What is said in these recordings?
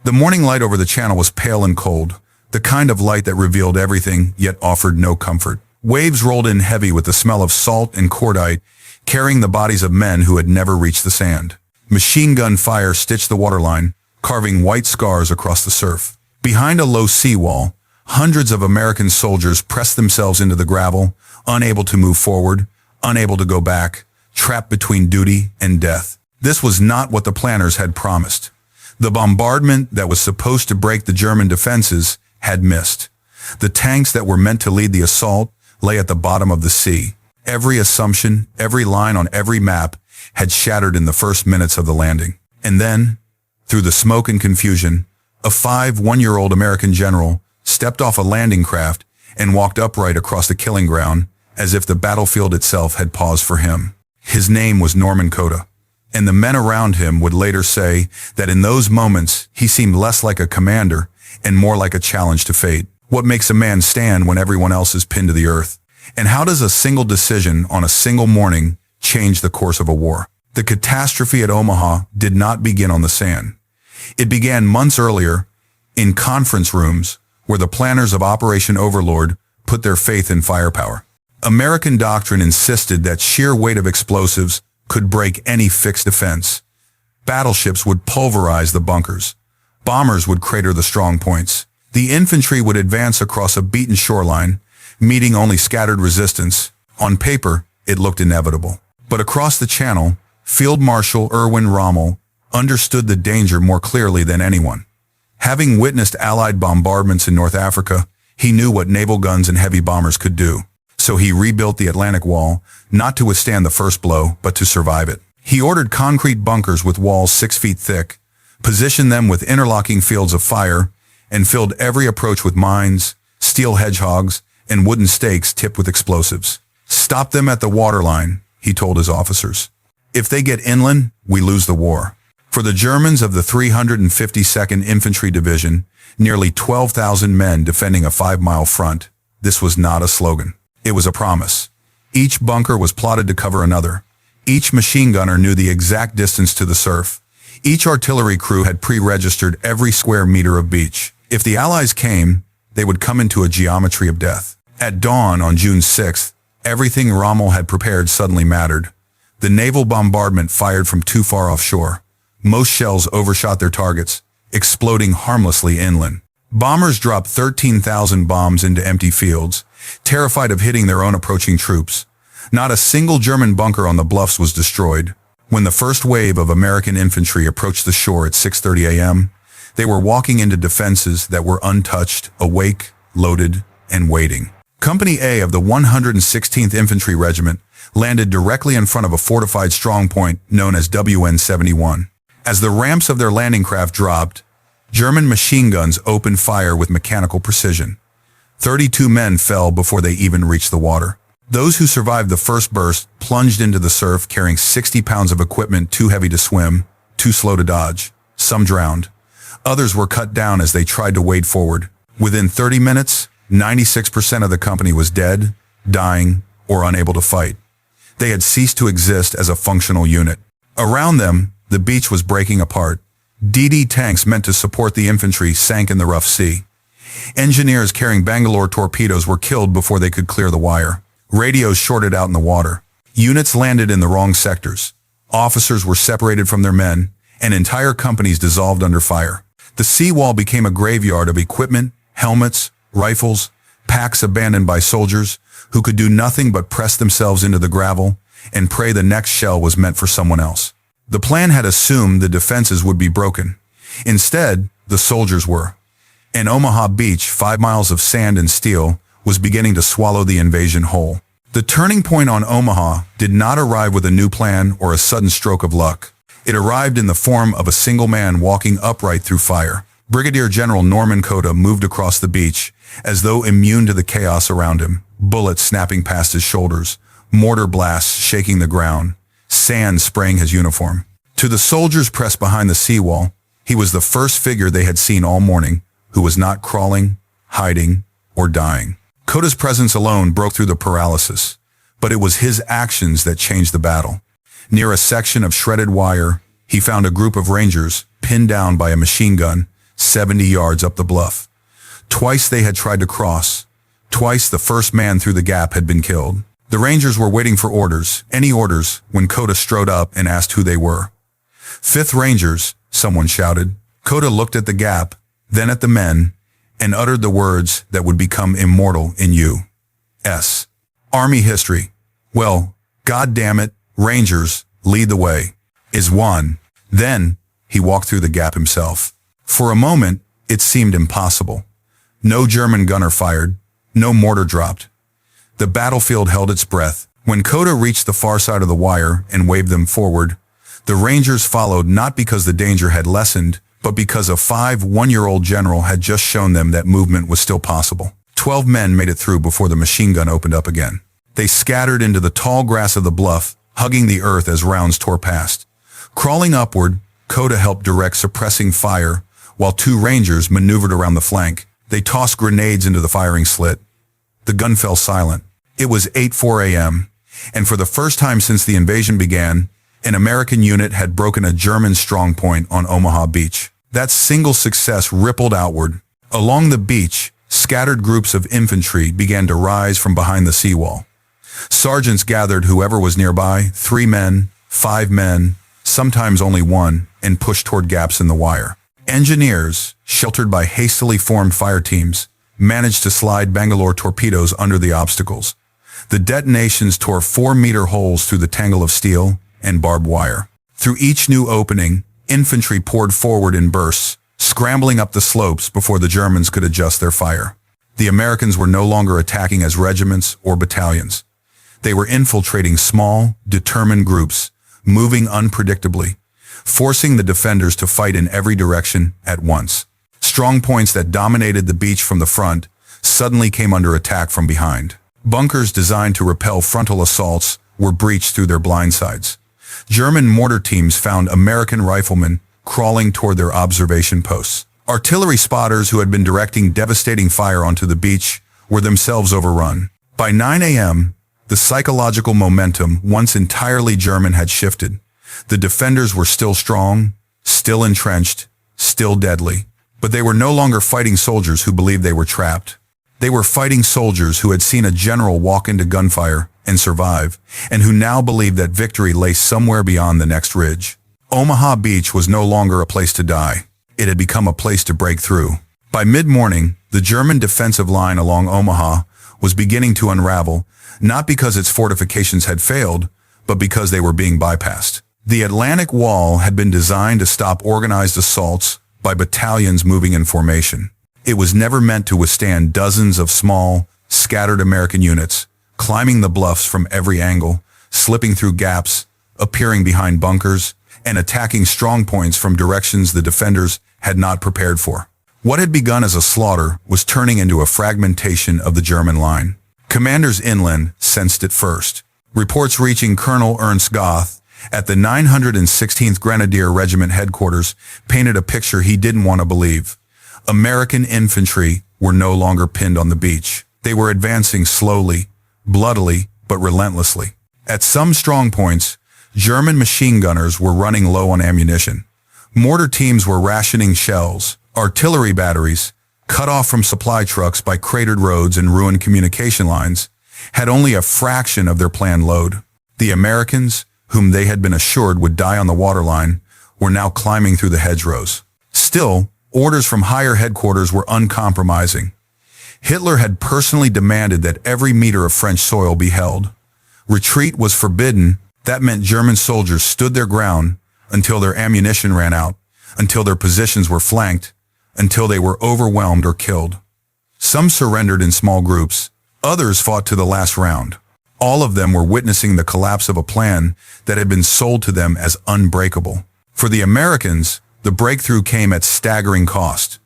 The morning light over the channel was pale and cold, the kind of light that revealed everything yet offered no comfort. Waves rolled in heavy with the smell of salt and cordite, carrying the bodies of men who had never reached the sand. Machine gun fire stitched the waterline, carving white scars across the surf. Behind a low seawall, hundreds of American soldiers pressed themselves into the gravel, unable to move forward, unable to go back, trapped between duty and death. This was not what the planners had promised. The bombardment that was supposed to break the German defenses had missed. The tanks that were meant to lead the assault lay at the bottom of the sea. Every assumption, every line on every map had shattered in the first minutes of the landing. And then, through the smoke and confusion, a 1-year-old American general stepped off a landing craft and walked upright across the killing ground as if the battlefield itself had paused for him. His name was Norman Cota, and the men around him would later say that in those moments he seemed less like a commander and more like a challenge to fate. What makes a man stand when everyone else is pinned to the earth? And how does a single decision on a single morning change the course of a war? The catastrophe at Omaha did not begin on the sand. It began months earlier in conference rooms where the planners of Operation Overlord put their faith in firepower. American doctrine insisted that sheer weight of explosives could break any fixed defense. Battleships would pulverize the bunkers. Bombers would crater the strong points. The infantry would advance across a beaten shoreline, meeting only scattered resistance. On paper, it looked inevitable. But across the channel, Field Marshal Erwin Rommel understood the danger more clearly than anyone. Having witnessed Allied bombardments in North Africa, he knew what naval guns and heavy bombers could do. So he rebuilt the Atlantic Wall, not to withstand the first blow, but to survive it. He ordered concrete bunkers with walls 6 feet thick, positioned them with interlocking fields of fire, and filled every approach with mines, steel hedgehogs, and wooden stakes tipped with explosives. "Stop them at the waterline," he told his officers. "If they get inland, we lose the war." For the Germans of the 352nd Infantry Division, nearly 12,000 men defending a 5-mile front, this was not a slogan. It was a promise. Each bunker was plotted to cover another. Each machine gunner knew the exact distance to the surf. Each artillery crew had pre-registered every square meter of beach. If the Allies came, they would come into a geometry of death. At dawn on June 6th, everything Rommel had prepared suddenly mattered. The naval bombardment fired from too far offshore. Most shells overshot their targets, exploding harmlessly inland. Bombers dropped 13,000 bombs into empty fields, terrified of hitting their own approaching troops. Not a single German bunker on the bluffs was destroyed. When the first wave of American infantry approached the shore at 6:30 a.m., they were walking into defenses that were untouched, awake, loaded, and waiting. Company A of the 116th Infantry Regiment landed directly in front of a fortified strongpoint known as WN-71. As the ramps of their landing craft dropped, German machine guns opened fire with mechanical precision. 32 men fell before they even reached the water. Those who survived the first burst plunged into the surf carrying 60 pounds of equipment too heavy to swim, too slow to dodge. Some drowned. Others were cut down as they tried to wade forward. Within 30 minutes, 96% of the company was dead, dying, or unable to fight. They had ceased to exist as a functional unit. Around them, the beach was breaking apart. DD tanks meant to support the infantry sank in the rough sea. Engineers carrying Bangalore torpedoes were killed before they could clear the wire. Radios shorted out in the water. Units landed in the wrong sectors. Officers were separated from their men, and entire companies dissolved under fire. The seawall became a graveyard of equipment, helmets, rifles, packs abandoned by soldiers who could do nothing but press themselves into the gravel and pray the next shell was meant for someone else. The plan had assumed the defenses would be broken. Instead, the soldiers were. And Omaha Beach, 5 miles of sand and steel, was beginning to swallow the invasion whole. The turning point on Omaha did not arrive with a new plan or a sudden stroke of luck. It arrived in the form of a single man walking upright through fire. Brigadier General Norman Cota moved across the beach, as though immune to the chaos around him, bullets snapping past his shoulders, mortar blasts shaking the ground, sand spraying his uniform. To the soldiers pressed behind the seawall, he was the first figure they had seen all morning, who was not crawling, hiding, or dying. Cota's presence alone broke through the paralysis, but it was his actions that changed the battle. Near a section of shredded wire, he found a group of Rangers pinned down by a machine gun, 70 yards up the bluff. Twice they had tried to cross. Twice the first man through the gap had been killed. The Rangers were waiting for orders, any orders, when Cota strode up and asked who they were. "5th Rangers," someone shouted. Cota looked at the gap, then at the men, and uttered the words that would become immortal in U.S. Army history. "Well, God damn it, Rangers, lead the way." Is one. Then, he walked through the gap himself. For a moment, it seemed impossible. No German gunner fired. No mortar dropped. The battlefield held its breath. When Cota reached the far side of the wire and waved them forward, the Rangers followed not because the danger had lessened, but because a 1-year-old general had just shown them that movement was still possible. 12 men made it through before the machine gun opened up again. They scattered into the tall grass of the bluff, hugging the earth as rounds tore past. Crawling upward, Cota helped direct suppressing fire, while 2 Rangers maneuvered around the flank. They tossed grenades into the firing slit. The gun fell silent. It was 8:04 a.m., and for the first time since the invasion began, an American unit had broken a German strongpoint on Omaha Beach. That single success rippled outward. Along the beach, scattered groups of infantry began to rise from behind the seawall. Sergeants gathered whoever was nearby, 3 men, 5 men, sometimes only 1, and pushed toward gaps in the wire. Engineers, sheltered by hastily formed fire teams, managed to slide Bangalore torpedoes under the obstacles. The detonations tore 4-meter holes through the tangle of steel and barbed wire. Through each new opening, infantry poured forward in bursts, scrambling up the slopes before the Germans could adjust their fire. The Americans were no longer attacking as regiments or battalions. They were infiltrating small, determined groups, moving unpredictably, forcing the defenders to fight in every direction at once. Strong points that dominated the beach from the front suddenly came under attack from behind. Bunkers designed to repel frontal assaults were breached through their blind sides. German mortar teams found American riflemen crawling toward their observation posts. Artillery spotters who had been directing devastating fire onto the beach were themselves overrun. By 9 a.m., the psychological momentum, once entirely German, had shifted. The defenders were still strong, still entrenched, still deadly. But they were no longer fighting soldiers who believed they were trapped. They were fighting soldiers who had seen a general walk into gunfire and survive, and who now believed that victory lay somewhere beyond the next ridge. Omaha Beach was no longer a place to die. It had become a place to break through. By mid-morning, the German defensive line along Omaha was beginning to unravel, not because its fortifications had failed, but because they were being bypassed. The Atlantic Wall had been designed to stop organized assaults by battalions moving in formation. It was never meant to withstand dozens of small, scattered American units, climbing the bluffs from every angle, slipping through gaps, appearing behind bunkers, and attacking strong points from directions the defenders had not prepared for. What had begun as a slaughter was turning into a fragmentation of the German line. Commanders inland sensed it first. Reports reaching Colonel Ernst Goth at the 916th Grenadier Regiment headquarters painted a picture he didn't want to believe. American infantry were no longer pinned on the beach. They were advancing slowly, bloodily, but relentlessly. At some strong points, German machine gunners were running low on ammunition. Mortar teams were rationing shells. Artillery batteries, cut off from supply trucks by cratered roads and ruined communication lines, had only a fraction of their planned load. The Americans, whom they had been assured would die on the waterline, were now climbing through the hedgerows. Still, orders from higher headquarters were uncompromising. Hitler had personally demanded that every meter of French soil be held. Retreat was forbidden. That meant German soldiers stood their ground until their ammunition ran out, until their positions were flanked, until they were overwhelmed or killed. Some surrendered in small groups. Others fought to the last round. All of them were witnessing the collapse of a plan that had been sold to them as unbreakable. For the Americans, the breakthrough came at staggering cost.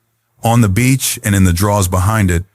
On the beach and in the draws behind it,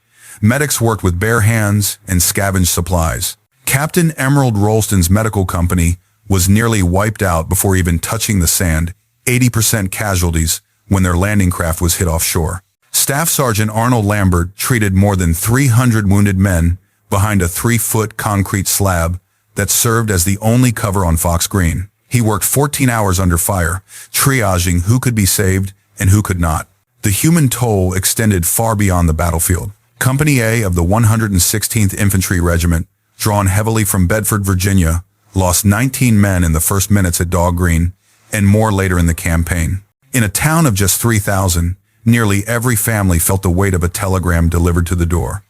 medics worked with bare hands and scavenged supplies. Captain Emerald Rolston's medical company was nearly wiped out before even touching the sand, 80% casualties when their landing craft was hit offshore. Staff Sergeant Arnold Lambert treated more than 300 wounded men behind a 3-foot concrete slab that served as the only cover on Fox Green. He worked 14 hours under fire, triaging who could be saved and who could not. The human toll extended far beyond the battlefield. Company A of the 116th Infantry Regiment, drawn heavily from Bedford, Virginia, lost 19 men in the first minutes at Dog Green, and more later in the campaign. In a town of just 3,000, nearly every family felt the weight of a telegram delivered to the door.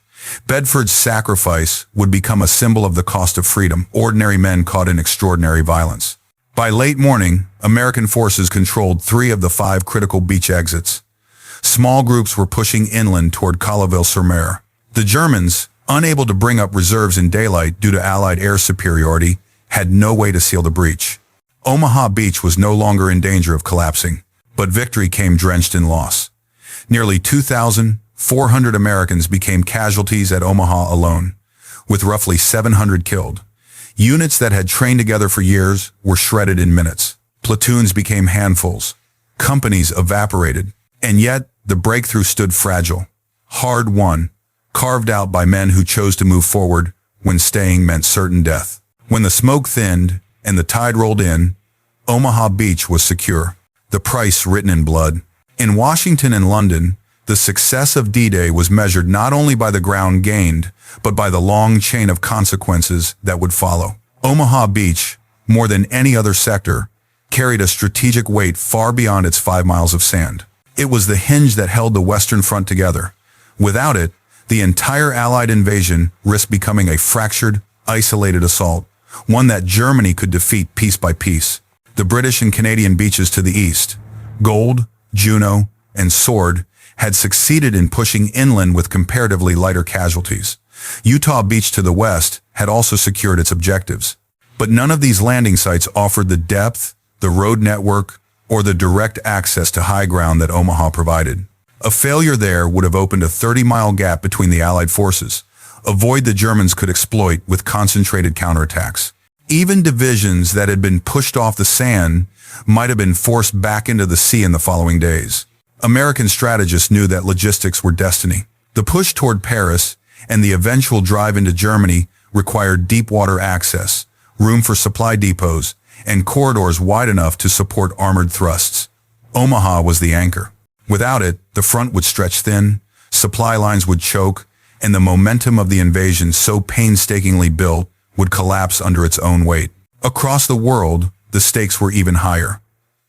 Bedford's sacrifice would become a symbol of the cost of freedom, ordinary men caught in extraordinary violence. By late morning, American forces controlled 3 of the 5 critical beach exits. Small groups were pushing inland toward Colleville-sur-Mer. The Germans, unable to bring up reserves in daylight due to Allied air superiority, had no way to seal the breach. Omaha Beach was no longer in danger of collapsing, but victory came drenched in loss. Nearly 2,400 Americans became casualties at Omaha alone, with roughly 700 killed. Units that had trained together for years were shredded in minutes. Platoons became handfuls. Companies evaporated. And yet, the breakthrough stood fragile, hard-won, carved out by men who chose to move forward when staying meant certain death. When the smoke thinned and the tide rolled in, Omaha Beach was secure, the price written in blood. In Washington and London, the success of D-Day was measured not only by the ground gained, but by the long chain of consequences that would follow. Omaha Beach, more than any other sector, carried a strategic weight far beyond its 5 miles of sand. It was the hinge that held the Western Front together. Without it, the entire Allied invasion risked becoming a fractured, isolated assault, one that Germany could defeat piece by piece. The British and Canadian beaches to the east, Gold, Juno, and Sword, had succeeded in pushing inland with comparatively lighter casualties. Utah Beach to the west had also secured its objectives. But none of these landing sites offered the depth, the road network, or the direct access to high ground that Omaha provided. A failure there would have opened a 30-mile gap between the Allied forces, a void the Germans could exploit with concentrated counterattacks. Even divisions that had been pushed off the sand might have been forced back into the sea in the following days. American strategists knew that logistics were destiny. The push toward Paris and the eventual drive into Germany required deep water access, room for supply depots, and corridors wide enough to support armored thrusts. Omaha was the anchor. Without it, the front would stretch thin, supply lines would choke, and the momentum of the invasion so painstakingly built would collapse under its own weight. Across the world, the stakes were even higher.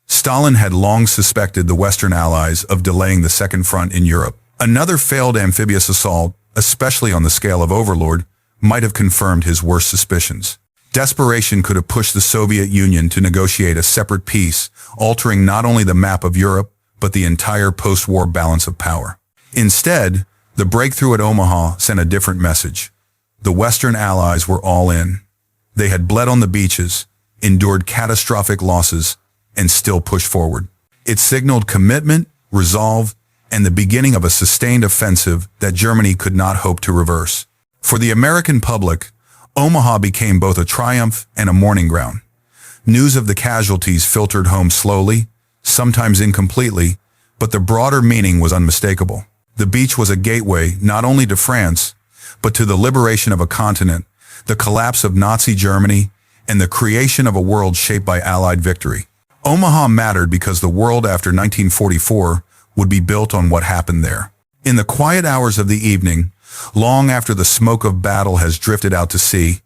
Stalin had long suspected the Western Allies of delaying the Second Front in Europe. Another failed amphibious assault, especially on the scale of Overlord, might have confirmed his worst suspicions. Desperation could have pushed the Soviet Union to negotiate a separate peace, altering not only the map of Europe, but the entire post-war balance of power. Instead, the breakthrough at Omaha sent a different message. The Western Allies were all in. They had bled on the beaches, endured catastrophic losses, and still pushed forward. It signaled commitment, resolve, and the beginning of a sustained offensive that Germany could not hope to reverse. For the American public, Omaha became both a triumph and a mourning ground. News of the casualties filtered home slowly, sometimes incompletely, but the broader meaning was unmistakable. The beach was a gateway not only to France, but to the liberation of a continent, the collapse of Nazi Germany, and the creation of a world shaped by Allied victory. Omaha mattered because the world after 1944 would be built on what happened there. In the quiet hours of the evening, long after the smoke of battle has drifted out to sea,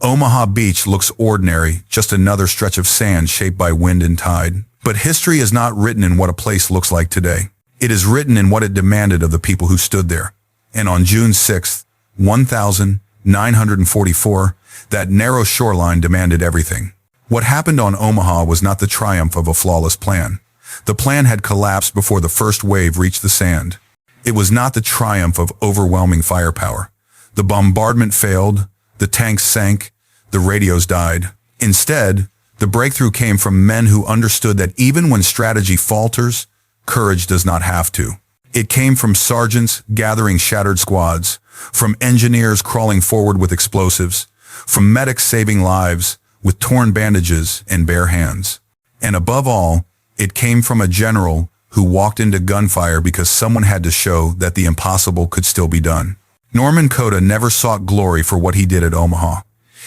Omaha Beach looks ordinary, just another stretch of sand shaped by wind and tide. But history is not written in what a place looks like today. It is written in what it demanded of the people who stood there. And on June 6, 1944, that narrow shoreline demanded everything. What happened on Omaha was not the triumph of a flawless plan. The plan had collapsed before the first wave reached the sand. It was not the triumph of overwhelming firepower. The bombardment failed, the tanks sank, the radios died. Instead, the breakthrough came from men who understood that even when strategy falters, courage does not have to. It came from sergeants gathering shattered squads, from engineers crawling forward with explosives, from medics saving lives with torn bandages and bare hands. And above all, it came from a general who walked into gunfire because someone had to show that the impossible could still be done. Norman Cota never sought glory for what he did at Omaha.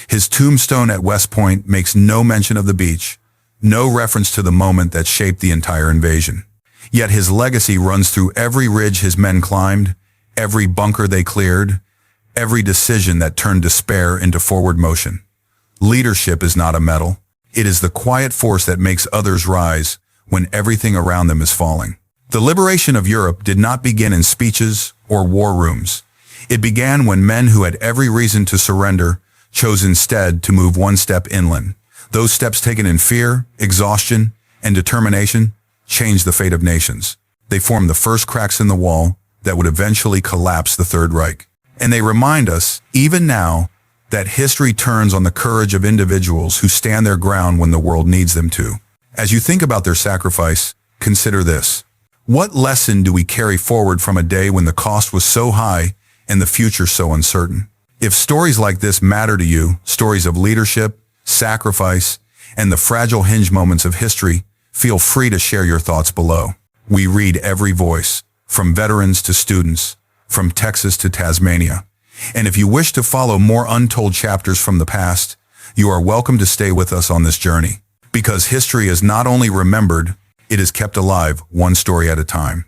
His tombstone at West Point makes no mention of the beach, no reference to the moment that shaped the entire invasion. Yet his legacy runs through every ridge his men climbed, every bunker they cleared, every decision that turned despair into forward motion. Leadership is not a medal. It is the quiet force that makes others rise when everything around them is falling. The liberation of Europe did not begin in speeches or war rooms. It began when men who had every reason to surrender chose instead to move one step inland. Those steps taken in fear, exhaustion, and determination changed the fate of nations. They formed the first cracks in the wall that would eventually collapse the Third Reich. And they remind us, even now, that history turns on the courage of individuals who stand their ground when the world needs them to. As you think about their sacrifice, consider this. What lesson do we carry forward from a day when the cost was so high and the future so uncertain? If stories like this matter to you, stories of leadership, sacrifice, and the fragile hinge moments of history, feel free to share your thoughts below. We read every voice, from veterans to students, from Texas to Tasmania. And if you wish to follow more untold chapters from the past, you are welcome to stay with us on this journey. Because history is not only remembered, it is kept alive one story at a time.